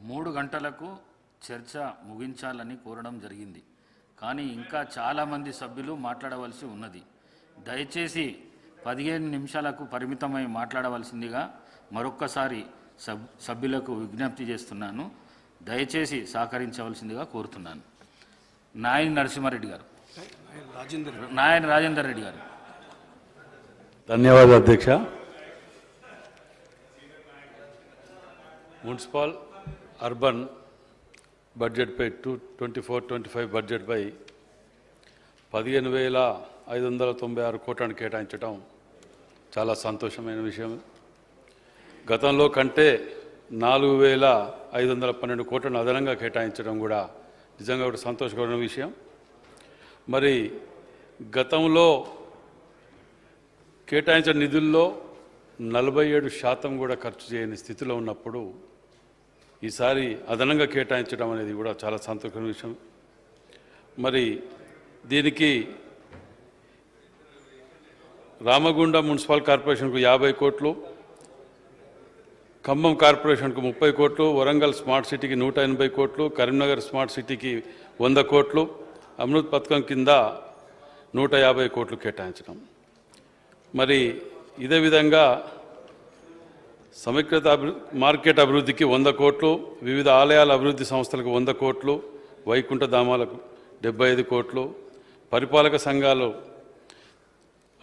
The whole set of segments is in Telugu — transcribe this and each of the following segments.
3 గంటలకు చర్చ ముగించాలని కోరడం జరిగింది. కానీ ఇంకా చాలామంది సభ్యులు మాట్లాడవలసి ఉన్నది. దయచేసి 15 నిమిషాలకు పరిమితమై మాట్లాడవలసిందిగా మరొక్కసారి సభ్యులకు విజ్ఞప్తి చేస్తున్నాను. దయచేసి సహకరించవలసిందిగా కోరుతున్నాను. నాయని నరసింహారెడ్డి గారు. నాయని రాజేందర్ రెడ్డి గారు. ధన్యవాదాలు అధ్యక్ష. మున్సిపల్ అర్బన్ బడ్జెట్పై 24-25 బడ్జెట్పై 15,596 కోట్లను కేటాయించడం చాలా సంతోషమైన విషయం. గతంలో కంటే 4,512 కోట్లను అదనంగా కేటాయించడం కూడా నిజంగా ఒక సంతోషకరమైన విషయం. మరి గతంలో కేటాయించిన నిధుల్లో 47% కూడా ఖర్చు చేయని స్థితిలో ఉన్నప్పుడు ఈసారి అదనంగా కేటాయించడం అనేది కూడా చాలా సంతోషకరమైన విషయం. మరి దీనికి రామగుండం మున్సిపల్ కార్పొరేషన్కు 50 కోట్లు, ఖమ్మం కార్పొరేషన్కు 30 కోట్లు, వరంగల్ స్మార్ట్ సిటీకి 180 కోట్లు, కరీంనగర్ స్మార్ట్ సిటీకి 100 కోట్లు, అమృత్ పథకం కింద 150 కోట్లు కేటాయించడం. మరి ఇదే విధంగా సమీకృత మార్కెట్ అభివృద్ధికి 100 కోట్లు, వివిధ ఆలయాల అభివృద్ధి సంస్థలకు 100 కోట్లు, వైకుంఠ ధామాలకు 75 కోట్లు, పరిపాలక సంఘాలు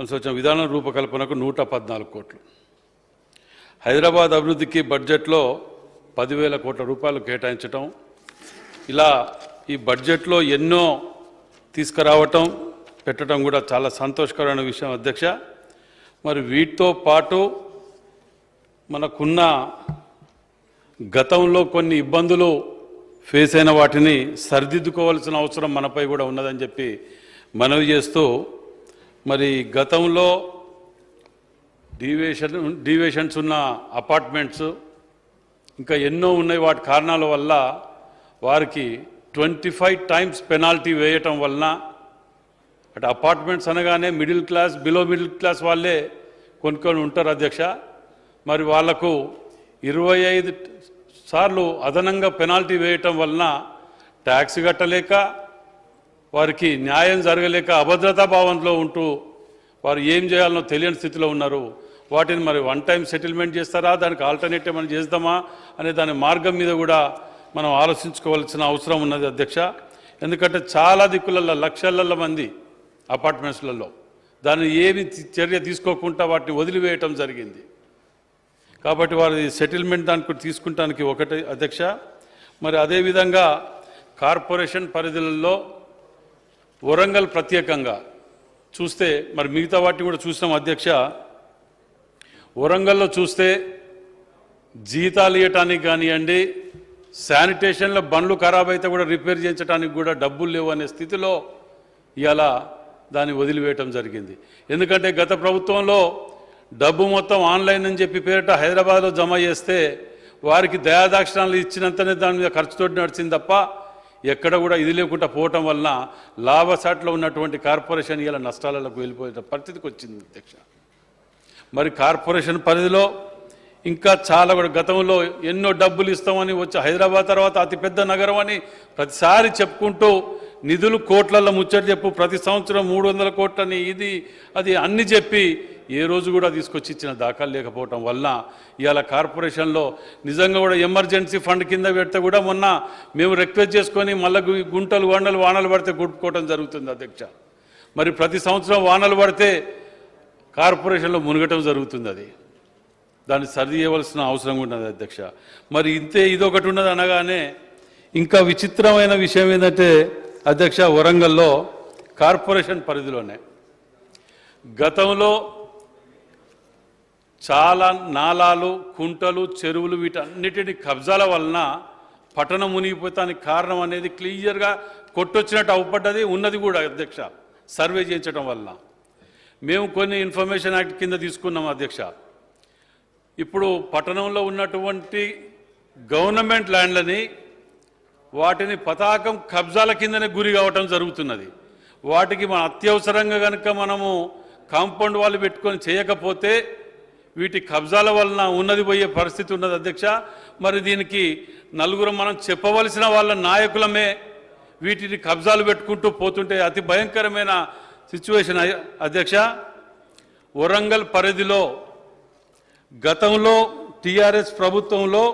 వచ్చిన విధానం రూపకల్పనకు 114 కోట్లు, హైదరాబాద్ అభివృద్ధికి బడ్జెట్లో 10,000 కోట్ల రూపాయలు కేటాయించటం, ఇలా ఈ బడ్జెట్లో ఎన్నో తీసుకురావటం పెట్టడం కూడా చాలా సంతోషకరమైన విషయం అధ్యక్ష. మరి వీటితో పాటు మనకున్న గతంలో కొన్ని ఇబ్బందులు ఫేస్ అయిన వాటిని సరిదిద్దుకోవాల్సిన అవసరం మనపై కూడా ఉన్నదని చెప్పి మనవి చేస్తూ, మరి గతంలో డీవియేషన్స్ ఉన్న అపార్ట్మెంట్స్ ఇంకా ఎన్నో ఉన్నాయి. వాటి కారణాల వల్ల వారికి 25 టైమ్స్ పెనాల్టీ వేయటం వలన అటు అపార్ట్మెంట్స్ అనగానే middle class, below middle class వాళ్ళే కొనుక్కొని ఉంటారు అధ్యక్ష. మరి వాళ్లకు 25 సార్లు అదనంగా పెనాల్టీ వేయటం వలన ట్యాక్స్ కట్టలేక, వారికి న్యాయం జరగలేక అభద్రతా భావంలో ఉంటూ వారు ఏం చేయాలనో తెలియని స్థితిలో ఉన్నారు. వాటిని మరి 1 టైం సెటిల్మెంట్ చేస్తారా, దానికి ఆల్టర్నేటివ్ మనం చేద్దామా అనే దాని మార్గం మీద కూడా మనం ఆలోచించుకోవాల్సిన అవసరం ఉన్నది అధ్యక్ష. ఎందుకంటే చాలా దిక్కులలో లక్షల మంది అపార్ట్మెంట్స్లలో దాన్ని ఏమి చర్య తీసుకోకుండా వాటిని వదిలివేయటం జరిగింది. కాబట్టి వారి సెటిల్మెంట్ దానికి తీసుకుంటానికి ఒకటి అధ్యక్ష. మరి అదేవిధంగా కార్పొరేషన్ పరిధులలో వరంగల్ ప్రత్యేకంగా చూస్తే, మరి మిగతా వాటిని కూడా చూసినాం అధ్యక్ష. వరంగల్లో చూస్తే జీతాలు ఇవ్వటానికి కానివ్వండి, శానిటేషన్లో బండ్లు ఖరాబ్ అయితే కూడా రిపేర్ చేయించడానికి కూడా డబ్బులు లేవు అనే స్థితిలో ఇలా దాన్ని వదిలివేయటం జరిగింది. ఎందుకంటే గత ప్రభుత్వంలో డబ్బు మొత్తం ఆన్లైన్ అని చెప్పి పేరిట హైదరాబాద్లో జమ చేస్తే వారికి దయాదాక్షిణాలు ఇచ్చినంతనే దాని మీద ఖర్చుతోటి నడిచింది తప్ప ఎక్కడ కూడా ఇది లేకుండా పోవటం వలన లాభసాట్లో ఉన్నటువంటి కార్పొరేషన్ ఇలా నష్టాలకు వెళ్ళిపోయే పరిస్థితికి వచ్చింది అధ్యక్ష. మరి కార్పొరేషన్ పరిధిలో ఇంకా చాలా కూడా గతంలో ఎన్నో డబ్బులు ఇస్తామని వచ్చి హైదరాబాద్ తర్వాత అతిపెద్ద నగరం అని ప్రతిసారి చెప్పుకుంటూ నిధులు కోట్లలో ముచ్చట చెప్పు, ప్రతి సంవత్సరం 300 కోట్లని ఇది అది అన్ని చెప్పి ఏ రోజు కూడా తీసుకొచ్చి ఇచ్చిన దాఖలు లేకపోవటం వలన ఇవాళ కార్పొరేషన్లో నిజంగా కూడా ఎమర్జెన్సీ ఫండ్ కింద పెడితే కూడా మొన్న మేము రిక్వెస్ట్ చేసుకొని మళ్ళీ గుంటలు వానలు పడితే గుట్టుకోవడం జరుగుతుంది అధ్యక్ష. మరి ప్రతి సంవత్సరం వానలు పడితే కార్పొరేషన్లో మునగటం జరుగుతుంది. అది దాన్ని సరి చేయవలసిన అవసరం ఉన్నది అధ్యక్ష. మరి ఇంతే ఇదొకటి ఉన్నది అనగానే ఇంకా విచిత్రమైన విషయం ఏంటంటే అధ్యక్ష, వరంగల్లో కార్పొరేషన్ పరిధిలోనే గతంలో చాలా నాలాలు, కుంటలు, చెరువులు వీటన్నిటిని కబ్జాల వలన పట్టణం మునిగిపోతానికి కారణం అనేది క్లియర్గా కొట్టొచ్చినట్టు అవపడ్డది ఉన్నది కూడా అధ్యక్ష. సర్వే చేయించడం వలన మేము కొన్ని ఇన్ఫర్మేషన్ యాక్ట్ కింద తీసుకున్నాం అధ్యక్ష. ఇప్పుడు పట్టణంలో ఉన్నటువంటి గవర్నమెంట్ ల్యాండ్లని వాటిని పతాకం కబ్జాల కిందనే గురి కావటం జరుగుతున్నది. వాటికి మన అత్యవసరంగా కనుక మనము కాంపౌండ్ వాళ్ళు పెట్టుకొని చేయకపోతే వీటి కబ్జాల వలన ఉన్నది పోయే పరిస్థితి ఉన్నది అధ్యక్ష. మరి దీనికి నలుగురు మనం చెప్పవలసిన వాళ్ళ నాయకులమే వీటిని కబ్జాలు పెట్టుకుంటూ పోతుంటే అతి భయంకరమైన సిచ్యువేషన్ అధ్యక్ష. వరంగల్ పరిధిలో గతంలో టిఆర్ఎస్ ప్రభుత్వంలో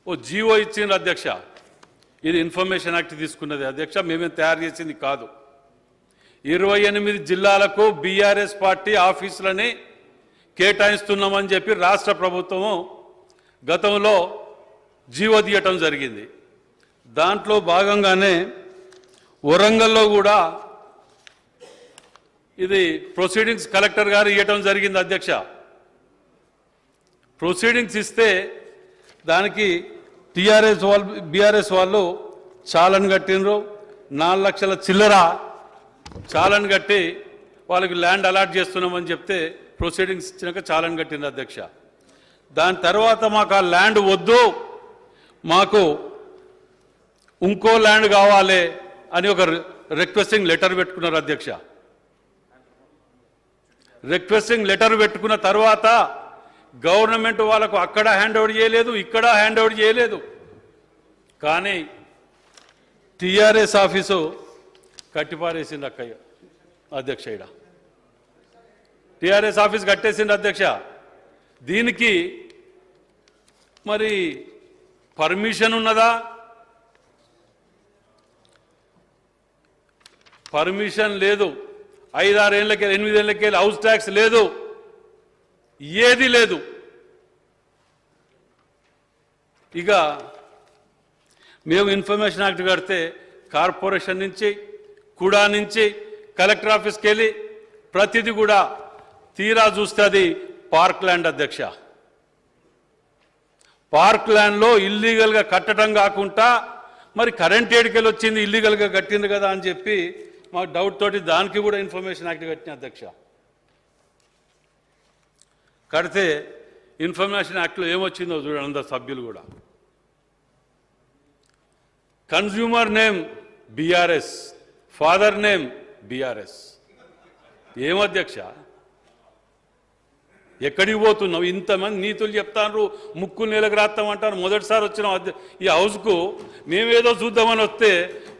ఓ జీవో ఇచ్చింది అధ్యక్ష. ఇది ఇన్ఫర్మేషన్ యాక్ట్ తీసుకున్నది అధ్యక్ష, మేమేం తయారు చేసింది కాదు. 28 జిల్లాలకు బీఆర్ఎస్ పార్టీ ఆఫీసులని కేటాయిస్తున్నామని చెప్పి రాష్ట్ర ప్రభుత్వము గతంలో జీవో తీయటం జరిగింది. దాంట్లో భాగంగానే వరంగల్లో కూడా ఇది ప్రొసీడింగ్స్ కలెక్టర్ గారు ఇవ్వటం జరిగింది అధ్యక్ష. ప్రొసీడింగ్స్ ఇస్తే దానికి టీఆర్ఎస్ వాళ్ళు బీఆర్ఎస్ వాళ్ళు చాలని కట్టినరు. 4 లక్షల చిల్లర చాలని కట్టి వాళ్ళకి ల్యాండ్ అలాట్ చేస్తున్నామని చెప్తే ప్రొసీడింగ్స్ ఇచ్చినాక చాలని కట్టింది అధ్యక్ష. దాని తర్వాత మాకు ఆ ల్యాండ్ వద్దు, మాకు ఇంకో ల్యాండ్ కావాలి అని ఒక రిక్వెస్టింగ్ లెటర్ పెట్టుకున్నారు అధ్యక్ష. రిక్వెస్టింగ్ లెటర్ పెట్టుకున్న తర్వాత గవర్నమెంట్ వాళ్ళకు అక్కడ హ్యాండ్ ఓవర్ చేయలేదు, ఇక్కడ హ్యాండ్ ఓవర్ చేయలేదు. కానీ టీఆర్ఎస్ ఆఫీసు కట్టిపారేసింది అక్కయ్య అధ్యక్ష. ఇక్కడ టీఆర్ఎస్ ఆఫీస్ కట్టేసింది అధ్యక్ష. దీనికి మరి పర్మిషన్ ఉన్నదా? పర్మిషన్ లేదు. 5-6 ఏళ్ళకి 8 ఏళ్ళకి హౌస్ ట్యాక్స్ లేదు, ఏది లేదు. ఇక మేము ఇన్ఫర్మేషన్ యాక్ట్ కడితే కార్పొరేషన్ నుంచి కూడా నుంచి కలెక్టర్ ఆఫీస్కి వెళ్ళి ప్రతిదీ కూడా తీరా చూస్తే అది పార్క్ ల్యాండ్ అధ్యక్ష. పార్క్ ల్యాండ్లో ఇల్లీగల్గా కట్టడం కాకుండా మరి కరెంట్ ఏడికెళ్ళి వచ్చింది, ఇల్లీగల్గా కట్టింది కదా అని చెప్పి మాకు డౌట్ తోటి దానికి కూడా ఇన్ఫర్మేషన్ యాక్ట్ కట్టిన అధ్యక్ష. కడితే ఇన్ఫర్మేషన్ యాక్ట్లో ఏమొచ్చిందో చూడండి అందరు సభ్యులు కూడా. Consumer name BRS, father name BRS. ఏం అధ్యక్ష, ఎక్కడికి పోతున్నావు? ఇంతమంది నీతులు చెప్తాను, ముక్కు నేలకు రాస్తామంటారు. మొదటిసారి వచ్చిన ఈ హౌస్కు మేమేదో చూద్దామని వస్తే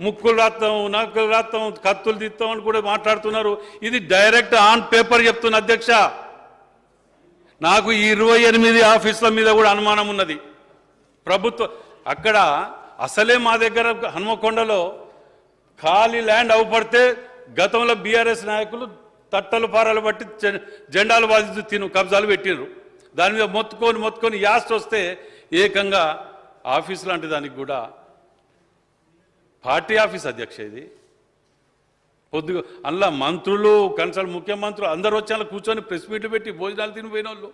ముక్కులు రాస్తాం, నక్కులు రాస్తాం, కత్తులు తీస్తామని కూడా మాట్లాడుతున్నారు. ఇది డైరెక్ట్ ఆన్ పేపర్ చెప్తున్న అధ్యక్ష. నాకు ఈ 28 ఆఫీసుల మీద కూడా అనుమానం ఉన్నది. ప్రభుత్వం అక్కడ అసలే మా దగ్గర హనుమకొండలో ఖాళీ ల్యాండ్ అవపడితే గతంలో బీఆర్ఎస్ నాయకులు తట్టలు పారాలు బట్టి జెండాలు బాధిస్తూ కబ్జాలు పెట్టినరు. దాని మీద మొత్తుకొని యాస్ట్ వస్తే ఏకంగా ఆఫీస్ లాంటి దానికి కూడా పార్టీ ఆఫీస్ అధ్యక్ష. ఇది పొద్దుగా అందులో మంత్రులు, కన్సల్ట్ ముఖ్యమంత్రులు అందరూ వచ్చి అలా కూర్చొని ప్రెస్ మీట్లు పెట్టి భోజనాలు తినిపోయిన వాళ్ళు.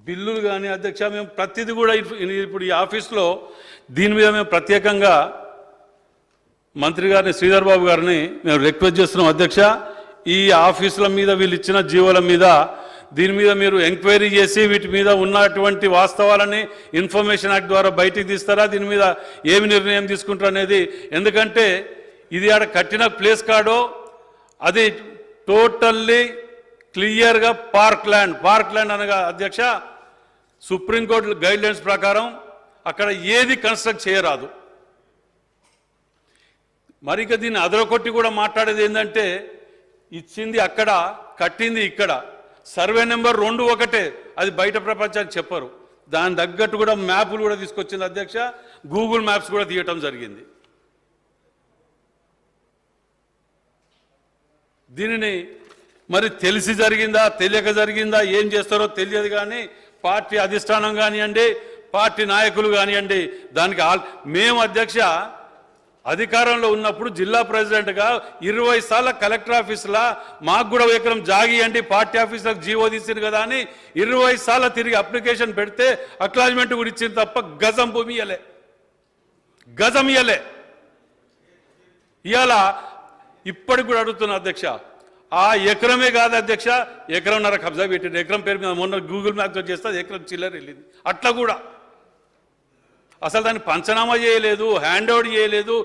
బిల్లులు కానీ అధ్యక్ష మేము ప్రతిదీ కూడా ఇప్పుడు ఈ ఆఫీస్లో దీని మీద మేము ప్రత్యేకంగా మంత్రి గారిని శ్రీధర్ బాబు గారిని మేము రిక్వెస్ట్ చేస్తున్నాం అధ్యక్ష. ఈ ఆఫీసుల మీద వీళ్ళు ఇచ్చిన జీవోల మీద దీని మీద మీరు ఎంక్వైరీ చేసి వీటి మీద ఉన్నటువంటి వాస్తవాలని ఇన్ఫర్మేషన్ యాక్ట్ ద్వారా బయటికి తీస్తారా, దీని మీద ఏమి నిర్ణయం తీసుకుంటారు అనేది. ఎందుకంటే ఇది ఆడ కట్టిన ప్లేస్ కాడో అది టోటల్లీ క్లియర్గా పార్క్ ల్యాండ్ అనగా అధ్యక్ష సుప్రీంకోర్టు గైడ్లైన్స్ ప్రకారం అక్కడ ఏది కన్స్ట్రక్ట్ చేయరాదు. మరి ఇక దీన్ని అదరకొట్టి కూడా మాట్లాడేది ఏంటంటే ఇచ్చింది అక్కడ, కట్టింది ఇక్కడ, సర్వే నెంబర్ 2 ఒకటే, అది బయట ప్రపంచానికి చెప్పరు. దాని తగ్గట్టు కూడా మ్యాపులు కూడా తీసుకొచ్చింది అధ్యక్ష. గూగుల్ మ్యాప్స్ కూడా తీయటం జరిగింది. దీనిని మరి తెలిసి జరిగిందా తెలియక జరిగిందా ఏం చేస్తారో తెలియదు. కానీ పార్టీ అధిష్టానం కానివ్వండి, పార్టీ నాయకులు కానివ్వండి, దానికి మేము అధ్యక్ష అధికారంలో ఉన్నప్పుడు జిల్లా ప్రెసిడెంట్గా 20 సార్లు కలెక్టర్ ఆఫీసులా మాకు కూడా ఎకరం జాగియండి పార్టీ ఆఫీసులకు జీవో తీసింది కదా అని 20 సార్లు తిరిగి అప్లికేషన్ పెడితే అక్నాలెడ్జ్మెంట్ కూడా ఇచ్చింది తప్ప గజం భూమి ఇయ్యలే. ఇవాళ ఇప్పటికి కూడా అడుగుతున్నా అధ్యక్ష, ఆ ఎకరమే కాదు అధ్యక్ష, ఎకరంన్నర కబ్జా పెట్టింది. ఎకరం పేరు మీద మొన్న గూగుల్ మ్యాప్తో చేస్తే ఎకరం చిల్లర వెళ్ళింది. అట్లా కూడా అసలు దాన్ని పంచనామా చేయలేదు, హ్యాండ్ ఓవర్ చేయలేదు,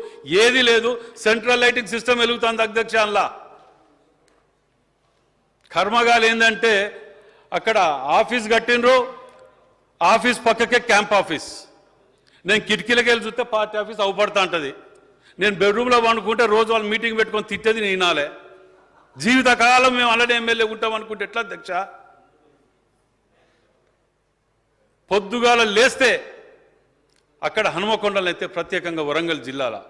ఏది లేదు. సెంట్రల్ లైటింగ్ సిస్టమ్ వెలుగుతుంది అధ్యక్ష. అలా కర్మగాలు ఏంటంటే అక్కడ ఆఫీస్ కట్టినరు, ఆఫీస్ పక్కకే క్యాంప్ ఆఫీస్. నేను కిటికీలకి వెళ్ళి చూస్తే పార్టీ ఆఫీస్ అవుపడుతూ ఉంటుంది. నేను బెడ్రూమ్లో పండుకుంటే రోజు వాళ్ళు మీటింగ్ పెట్టుకొని తిట్టేది నేనాలే. జీవితకాలం మేము అలానే ఎమ్మెల్యే ఉంటాం అనుకుంటే ఎట్లా అధ్యక్ష? పొద్దుగాల లేస్తే అక్కడ హనుమకొండలు అయితే ప్రత్యేకంగా వరంగల్ జిల్లాలో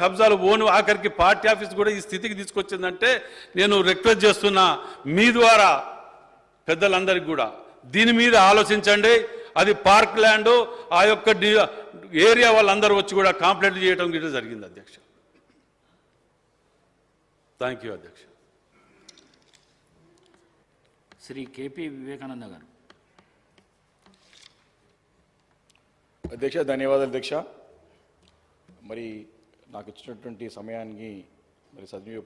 కబ్జాలు ఓను, ఆఖరికి పార్టీ ఆఫీస్ కూడా ఈ స్థితికి తీసుకొచ్చిందంటే నేను రిక్వెస్ట్ చేస్తున్నా మీ ద్వారా పెద్దలందరికీ కూడా దీని మీద ఆలోచించండి. అది పార్క్ ల్యాండ్, ఆ యొక్క ఏరియా వాళ్ళందరూ వచ్చి కూడా కంప్లైంట్ చేయడం కూడా జరిగింది అధ్యక్ష. థ్యాంక్ యూ అధ్యక్ష. శ్రీ కేపీ వివేకానంద గారు. అధ్యక్ష ధన్యవాదాలు అధ్యక్ష. మరి నాకు ఇచ్చినటువంటి సమయానికి మరి సద్వినియోగం